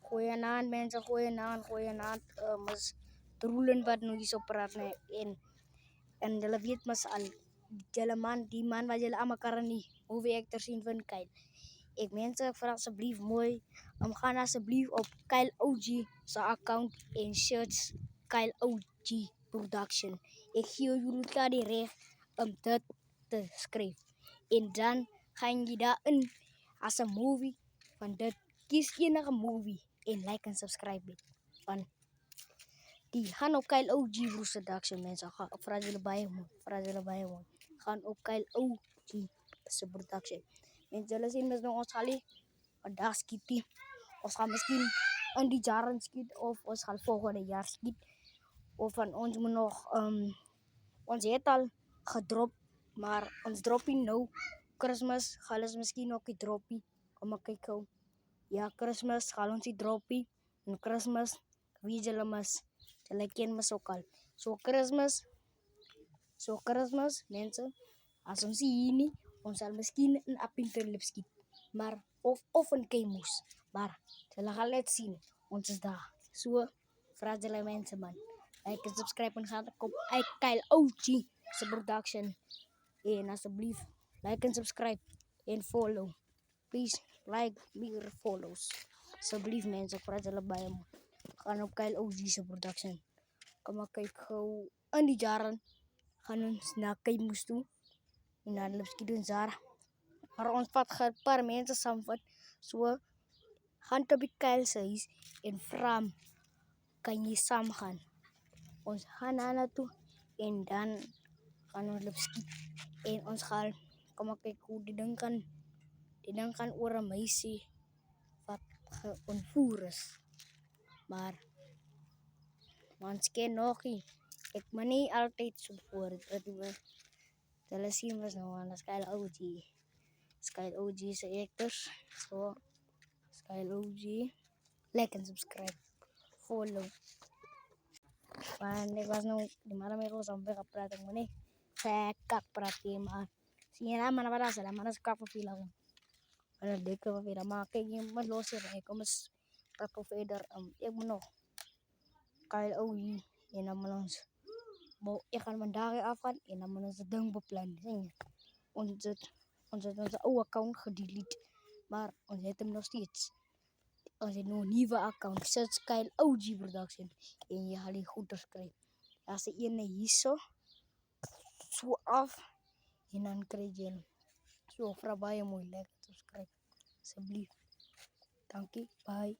Goeienaand mensen, goeienaand. Mas droelen wat nu zo praten en jullie weet mas al, die man wat jullie allemaal kan niet, movie actors zien van Kyle. Ik mensen vraag alsjeblieft mooi, ga alsjeblieft op Kyle OG zijn account en search Kyle OG Production. Ik geef jullie klaar die recht om dat te schrijven. En dan ga je daar in als een movie van dat. Kies enige movie en like en subscribe. Van die gaan op Kyle OG Production mensen. Gaan op Fragile Biomon. Gaan op Kyle OG Production. Mensen zullen zien met ons gaan vandaag schieten. Ons gaan misschien in die jaren schieten of ons gaan volgende jaar schieten. Of van ons moet nog ons heeft al gedropt, maar ons dropping nou. Christmas gaan ons misschien ook die droppie. Kom maar kijken. Ja, Christmas gaan ons die droppie. En Christmas, wie zullen mas? Jullie kennen me ook al. Zo Christmas, mensen. Als ons hier niet, ons zal misschien een appinterlip schieten. Maar, of een keimoes. Maar, jullie gaan het zien. Ons is daar. Zo, vraag jullie mensen, man. Like en subscribe en ga op Kyle OG Production. En alsjeblieft, like en subscribe en follow. Please, like, meer follows. Alsjeblieft mensen, praat jullie bij me. Gaan op Kyle OG Production. Kom maar kijken hoe in die jaren gaan ons naar Keimoes toe. En naar de Lipski doen daar. Maar ons vat een paar mensen samen. Zo, gaan op die Kyle huis en vraag kan je samen gaan. Ons gaan naar naartoe en dan gaan we Lipski. En ons gaan, kom maar kijken hoe die ding kan. Die ding kan oor een meisje wat ontvoerd is. Maar ons ken nog niet. Ik ben niet altijd zo voor het. Zullen zien we nou aan de Kyle OG is actors. Zo, Kyle OG. Like en subscribe. Follow. Maar ik was nou, die man mee was aan het praten. Maar nee, kak praten maar. Zie je nou, maar wat is dat? Maar dat is kak voor lang. Maar dat dikke van verder. Maar kijk, je moet lossen. Ik kom eens praten verder. Ik moet nog Kyle OG. En dan moet ons. Ik ga mijn dagen afgaan en dan moet ons het ding beplannen. Onze oude account gedelete. Maar ons heeft hem nog steeds. Ons heeft nog een nieuwe account. Search Kyle OG Production. En je gaat die goed schrijven. Als je ene hier zo af. En dan krijg je zo voorbij mooi like subscribe. Alsjeblieft. Dank je. Bye.